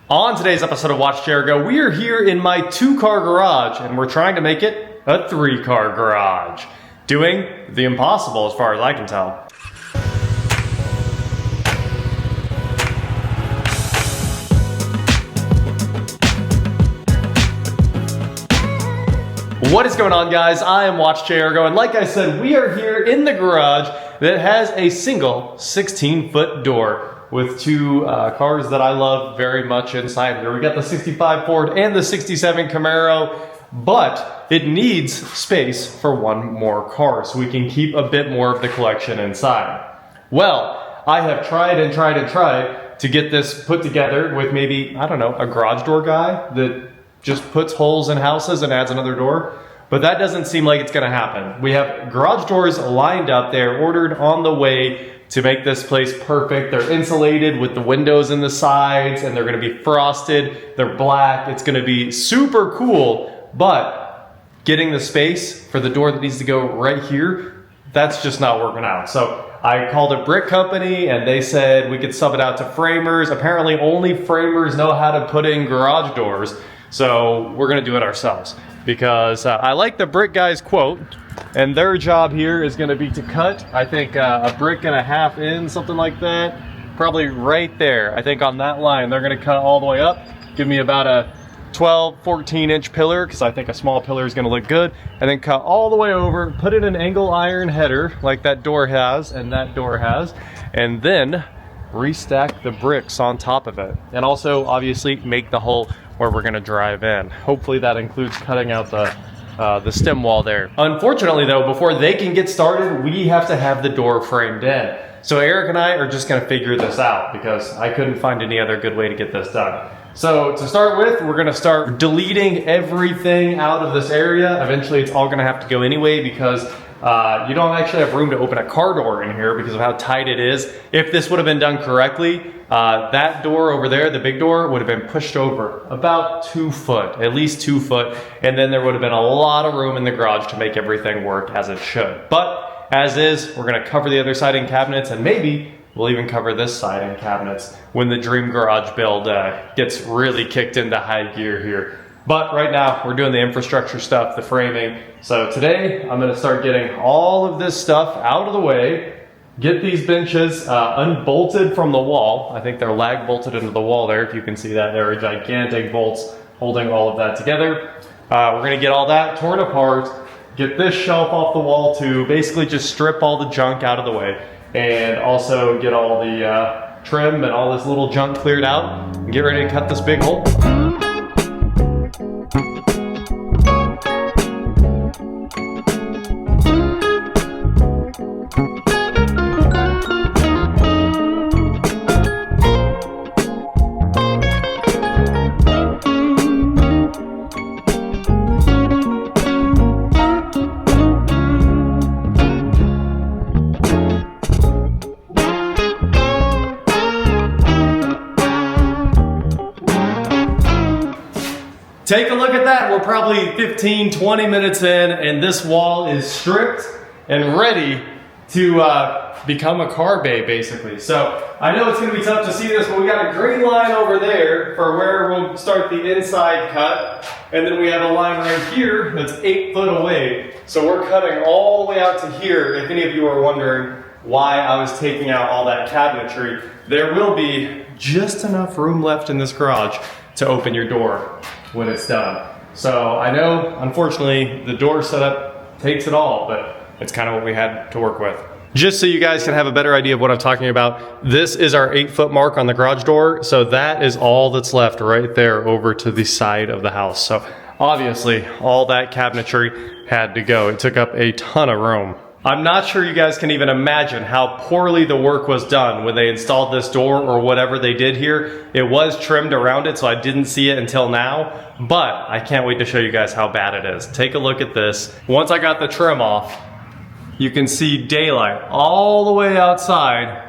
On today's episode of WatchJRGo, we are here in my 2-car garage and we're trying to make it a 3-car garage. Doing the impossible as far as I can tell. What is going on, guys? I am WatchJRGo, and like I said, we are here in the garage that has a single 16-foot door with two cars that I love very much inside here. We got the 65 Ford and the 67 Camaro, but it needs space for one more car so we can keep a bit more of the collection inside. Well, I have tried and tried and tried to get this put together with maybe, I don't know, a garage door guy that just puts holes in houses and adds another door. But that doesn't seem like it's gonna happen. We have garage doors lined up there, ordered on the way to make this place perfect. They're insulated with the windows in the sides and they're gonna be frosted. They're black. It's gonna be super cool, but getting the space for the door that needs to go right here, that's just not working out. So I called a brick company and they said we could sub it out to framers. Apparently only framers know how to put in garage doors. So we're gonna do it ourselves because I like the brick guy's quote, and their job here is gonna be to cut, I think, a brick and a half in, something like that. Probably right there. I think on that line, they're gonna cut all the way up, give me about a 12, 14 inch pillar, because I think a small pillar is gonna look good, and then cut all the way over, put in an angle iron header like that door has, and that door has, and then restack the bricks on top of it. And also, obviously, make the hole where we're gonna drive in. Hopefully that includes cutting out the stem wall there. Unfortunately though, before they can get started, we have to have the door framed in. So Eric and I are just gonna figure this out because I couldn't find any other good way to get this done. So to start with, we're gonna start deleting everything out of this area. Eventually it's all gonna have to go anyway because you don't actually have room to open a car door in here because of how tight it is. If this would have been done correctly, that door over there, the big door, would have been pushed over about 2 foot, at least 2 foot, and then there would have been a lot of room in the garage to make everything work as it should. But as is, we're gonna cover the other side in cabinets, and maybe we'll even cover this side in cabinets when the dream garage build gets really kicked into high gear here. But right now, we're doing the infrastructure stuff, the framing. So today, I'm gonna start getting all of this stuff out of the way, get these benches unbolted from the wall. I think they're lag bolted into the wall there, if you can see that. There are gigantic bolts holding all of that together. We're gonna get all that torn apart, get this shelf off the wall to basically just strip all the junk out of the way, and also get all the trim and all this little junk cleared out, and get ready to cut this big hole. Take a look at that. We're probably 15, 20 minutes in, and this wall is stripped and ready to become a car bay, basically. So I know it's gonna be tough to see this, but we got a green line over there for where we'll start the inside cut. And then we have a line right here that's 8 foot away. So we're cutting all the way out to here. If any of you are wondering why I was taking out all that cabinetry, there will be just enough room left in this garage to open your door when it's done. So I know, unfortunately, the door setup takes it all, but it's kind of what we had to work with. Just so you guys can have a better idea of what I'm talking about, this is our 8 foot mark on the garage door. So that is all that's left right there over to the side of the house. So obviously all that cabinetry had to go. It took up a ton of room. I'm not sure you guys can even imagine how poorly the work was done when they installed this door or whatever they did here. It was trimmed around it, so I didn't see it until now, but I can't wait to show you guys how bad it is. Take a look at this. Once I got the trim off, you can see daylight all the way outside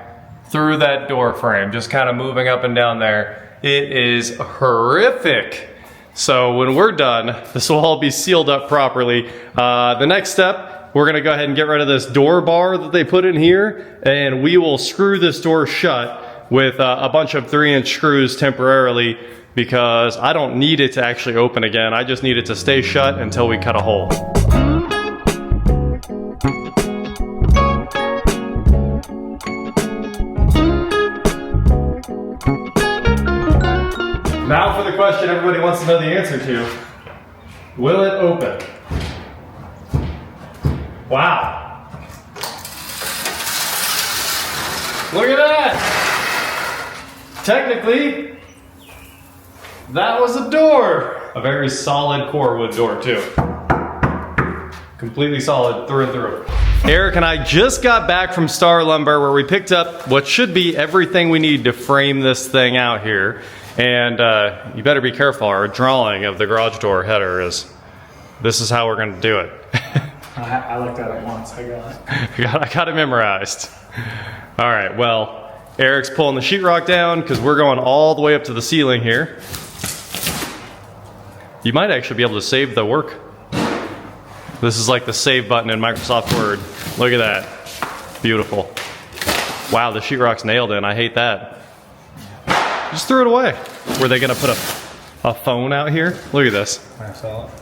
through that door frame, just kind of moving up and down there. It is horrific. So when we're done, this will all be sealed up properly. The next step, we're gonna go ahead and get rid of this door bar that they put in here, and we will screw this door shut with a bunch of 3-inch screws temporarily because I don't need it to actually open again. I just need it to stay shut until we cut a hole. Now for the question everybody wants to know the answer to. Will it open? Wow. Look at that! Technically, that was a door. A very solid core wood door too. Completely solid through and through. Eric and I just got back from Star Lumber where we picked up what should be everything we need to frame this thing out here. And you better be careful, our drawing of the garage door header is, this is how we're gonna do it. I looked at it once, I got it. I got it memorized. All right, well, Eric's pulling the sheetrock down because we're going all the way up to the ceiling here. You might actually be able to save the work. This is like the save button in Microsoft Word. Look at that, beautiful. Wow, the sheetrock's nailed in, I hate that. Just threw it away. Were they gonna put a phone out here? Look at this. I saw it.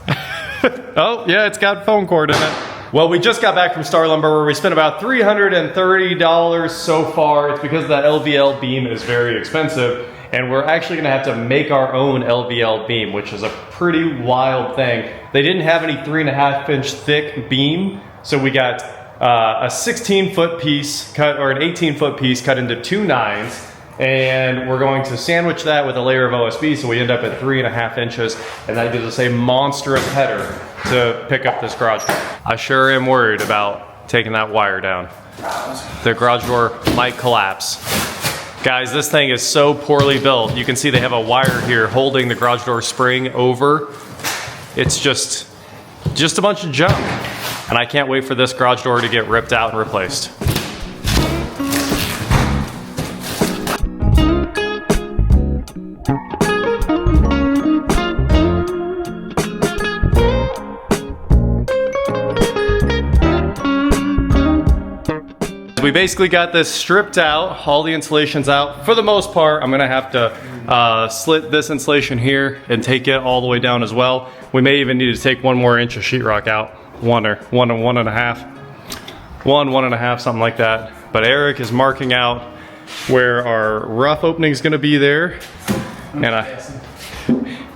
Oh, yeah, it's got phone cord in it. Well, we just got back from Star Lumber where we spent about $330 so far. It's because that LVL beam is very expensive, and we're actually gonna have to make our own LVL beam, which is a pretty wild thing. They didn't have any 3.5-inch thick beam, so we got a 16-foot piece cut, or an 18-foot piece cut into 2 9s. And we're going to sandwich that with a layer of OSB, so we end up at 3.5 inches, and that gives us a monstrous header to pick up this garage door. I sure am worried about taking that wire down. The garage door might collapse. Guys, this thing is so poorly built. You can see they have a wire here holding the garage door spring over. It's just a bunch of junk. And I can't wait for this garage door to get ripped out and replaced. We basically got this stripped out, all the insulation's out. For the most part, I'm gonna have to slit this insulation here and take it all the way down as well. We may even need to take 1 more inch of sheetrock out. 1 or 1.5. 1.5, something like that. But Eric is marking out where our rough opening is gonna be there. And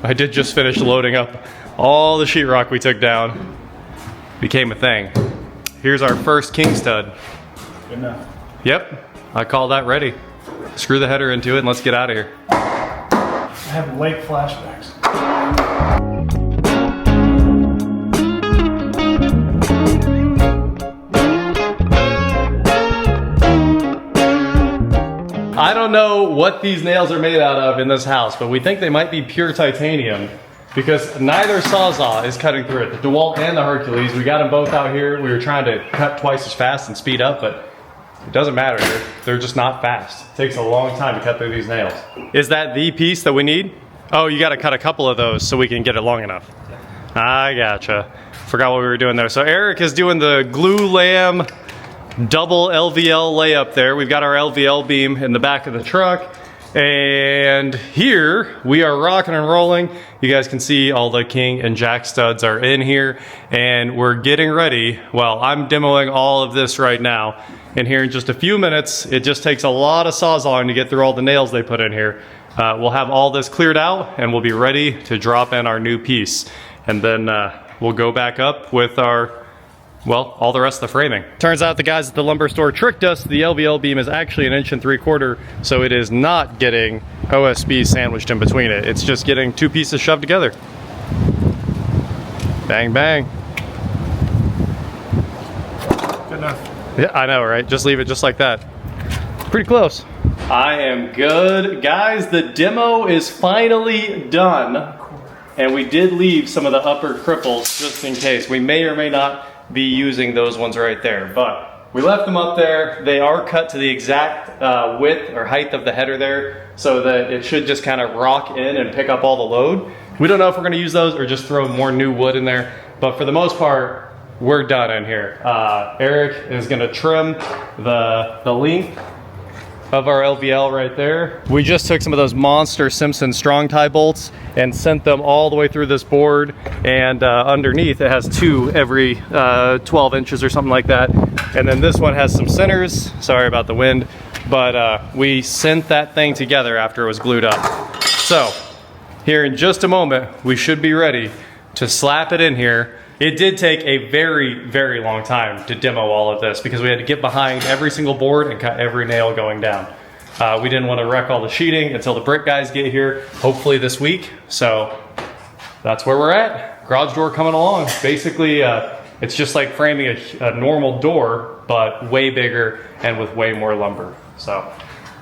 I did just finish loading up all the sheetrock we took down. Became a thing. Here's our first king stud. Good enough. Yep, I call that ready. Screw the header into it and let's get out of here. I have late flashbacks. I don't know what these nails are made out of in this house, but we think they might be pure titanium because neither Sawzall is cutting through it. The DeWalt and the Hercules, we got them both out here. We were trying to cut twice as fast and speed up, but it doesn't matter, they're just not fast. It takes a long time to cut through these nails. Is that the piece that we need? Oh, you gotta cut a couple of those so we can get it long enough. I gotcha. Forgot what we were doing there. So Eric is doing the glue lamb double LVL layup there. We've got our LVL beam in the back of the truck. And here we are rocking and rolling. You guys can see all the king and jack studs are in here and we're getting ready. Well, I'm demoing all of this right now. And here in just a few minutes, it just takes a lot of Sawzalling to get through all the nails they put in here. We'll have all this cleared out and we'll be ready to drop in our new piece. And then we'll go back up with our, well, all the rest of the framing. Turns out the guys at the lumber store tricked us. The LVL beam is actually 1.75 inches, so it is not getting OSB sandwiched in between it. It's just getting 2 pieces shoved together. Bang, bang. Good enough. Yeah, I know, right? Just leave it just like that. Pretty close. I am good. Guys, the demo is finally done. And we did leave some of the upper cripples just in case. We may or may not be using those ones right there, but we left them up there. They are cut to the exact width or height of the header there so that it should just kind of rock in and pick up all the load. We don't know if we're gonna use those or just throw more new wood in there, but for the most part, we're done in here. Eric is gonna trim the length of our LVL right there. We just took some of those monster Simpson strong tie bolts and sent them all the way through this board, and underneath it has 2 every 12 inches or something like that. And then this one has some centers. Sorry about the wind, but we sent that thing together after it was glued up. So here in just a moment, we should be ready to slap it in here. It did take a very, very long time to demo all of this because we had to get behind every single board and cut every nail going down. We didn't want to wreck all the sheeting until the brick guys get here, hopefully this week. So that's where we're at. Garage door coming along. Basically, it's just like framing a normal door, but way bigger and with way more lumber. So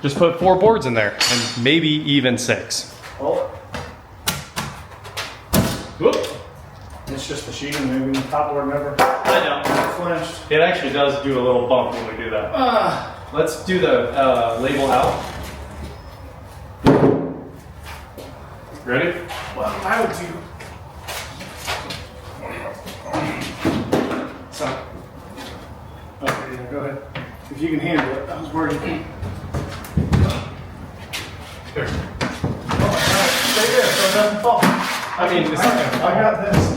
just put 4 boards in there and maybe even 6. Oh. Whoop. It's just the sheeting, maybe the top board never. I know. Flinched. It actually does do a little bump when we do that. Let's do the label out. Ready? Well, I would do. So. Okay, yeah, go ahead. If you can handle it, I was worried. Here. Oh, stay there so it doesn't fall. I mean, it's not gonna fall. I got this.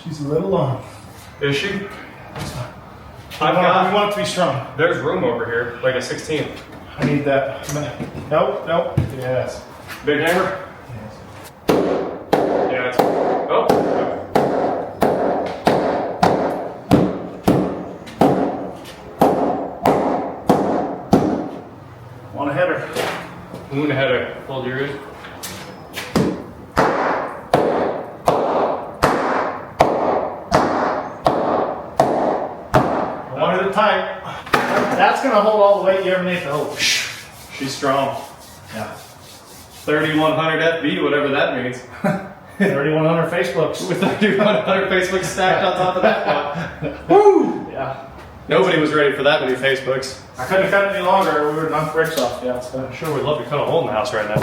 She's a little long. Is she? We want it to be strong. There's room over here, like a 16. I need that. Nope, nope. Yes. Big hammer? Yes. Yeah, it's. Oh. Want a header. Moon header. Hold yours. One at a time. That's gonna hold all the weight you ever need to hold. She's strong. Yeah. 3100 FB, whatever that means. 3100 Facebooks. With 3100 Facebook stacked on top of that one. Woo! Yeah. Nobody was ready for that many Facebooks. I couldn't cut it any longer. We were knocked bricks off. Yeah. So. I'm sure we'd love to cut a hole in the house right now.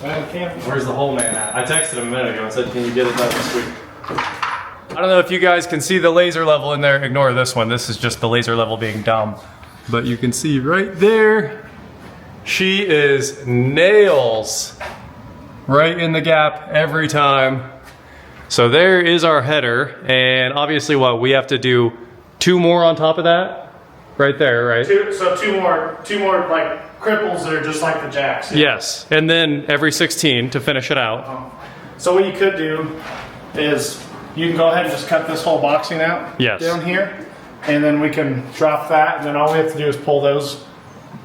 Well, we can't. Where's the hole man at? I texted him a minute ago and said, can you get it done this week? I don't know if you guys can see the laser level in there. Ignore this one. This is just the laser level being dumb. But you can see right there, she is nails right in the gap every time. So there is our header. And obviously what, we have to do 2 more on top of that? Right there, right? Two more like cripples that are just like the jacks. Yes, and then every 16 to finish it out. So what you could do is you can go ahead and just cut this whole boxing out. Yes. Down here, and then we can drop that, and then all we have to do is pull those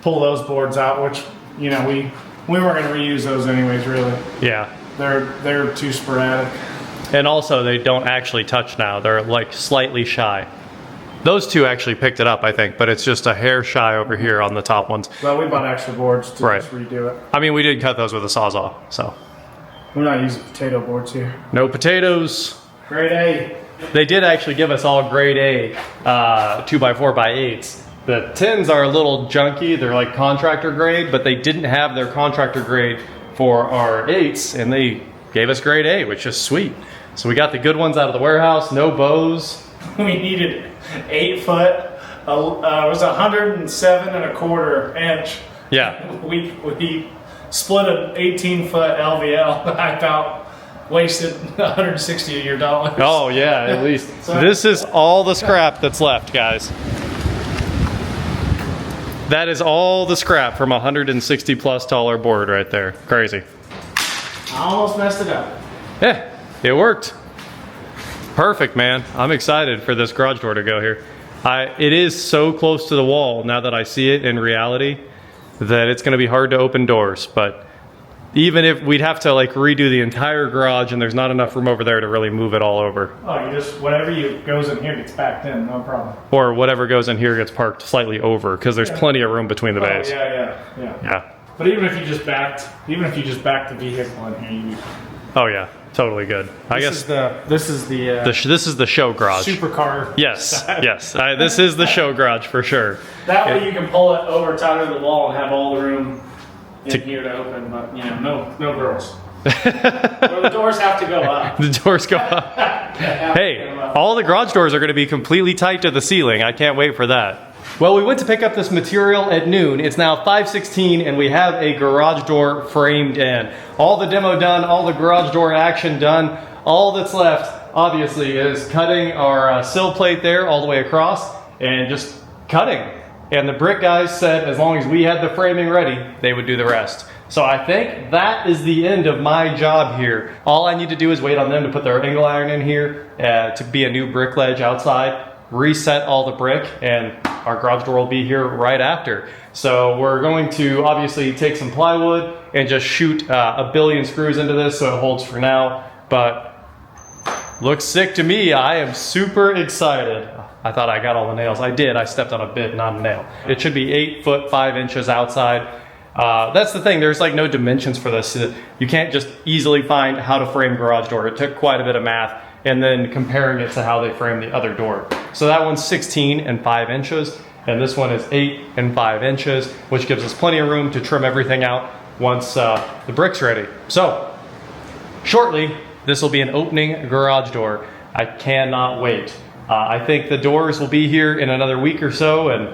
boards out, which we weren't going to reuse those anyways, really. Yeah. They're too sporadic. And also they don't actually touch now. They're like slightly shy. Those 2 actually picked it up, I think, but it's just a hair shy over here on the top ones. Well, we bought extra boards to Right. just redo it. I mean, we did cut those with a Sawzall, so. We're not using potato boards here. No potatoes. Grade A. They did actually give us all grade A 2x4x8s. The tins are a little junky. They're like contractor grade, but they didn't have their contractor grade for our 8s, and they gave us grade A, which is sweet. So we got the good ones out of the warehouse, no bows. We needed 8 foot. It was 107.25 inch. Yeah. We split an 18-foot LVL. I about wasted $160 of your dollars. Oh yeah, at least. So- This is all the scrap that's left, guys. That is all the scrap from a $160+ board right there. Crazy. I almost messed it up. Yeah, it worked. Perfect, man. I'm excited for this garage door to go here. It is so close to the wall now that I see it in reality that it's going to be hard to open doors. But even if we'd have to like redo the entire garage and there's not enough room over there to really move it all over. Oh, you just, whatever goes in here gets backed in, no problem. Or whatever goes in here gets parked slightly over because there's plenty of room between the bays. Yeah. But even if you just backed the vehicle in here, Oh yeah, totally good. I guess this is the show garage. supercar. Yes, yes. This is the show garage for sure. That way you can pull it over tighter to the wall and have all the room in here to open, but no girls. Or the doors have to go up. The doors go up. Hey, all the garage doors are going to be completely tight to the ceiling. I can't wait for that. Well, we went to pick up this material at noon. It's now 5:16 and we have a garage door framed in. All the demo done, all the garage door action done. All that's left, obviously, is cutting our sill plate there all the way across and just cutting. And the brick guys said as long as we had the framing ready, they would do the rest. So I think that is the end of my job here. All I need to do is wait on them to put their angle iron in here to be a new brick ledge outside, reset all the brick, and our garage door will be here right after. So we're going to obviously take some plywood and just shoot a billion screws into this so it holds for now. But looks sick to me. I am super excited. I thought I got all the nails. I did. I stepped on a bit, not a nail. It should be 8 foot 5 inches outside. That's the thing, there's like no dimensions for this. You can't just easily find how to frame garage door. It took quite a bit of math and then comparing it to how they frame the other door. So that one's 16 and 5 inches and this one is 8 and 5 inches, which gives us plenty of room to trim everything out once the brick's ready. So shortly, this will be an opening garage door. I cannot wait. I think the doors will be here in another week or so and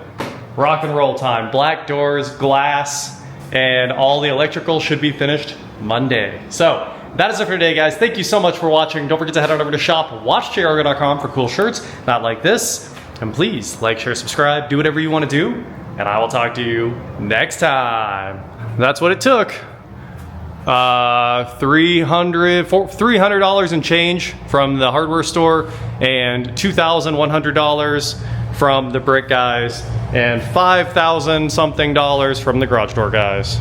rock and roll time. Black doors, glass, and all the electrical should be finished Monday. So that is it for today, guys. Thank you so much for watching. Don't forget to head on over to shop WatchJRGo.com for cool shirts, not like this. And please like, share, subscribe, do whatever you want to do, and I will talk to you next time. That's what it took. $300 and change from the hardware store and $2,100 from the brick guys and $5,000 something from the garage door guys.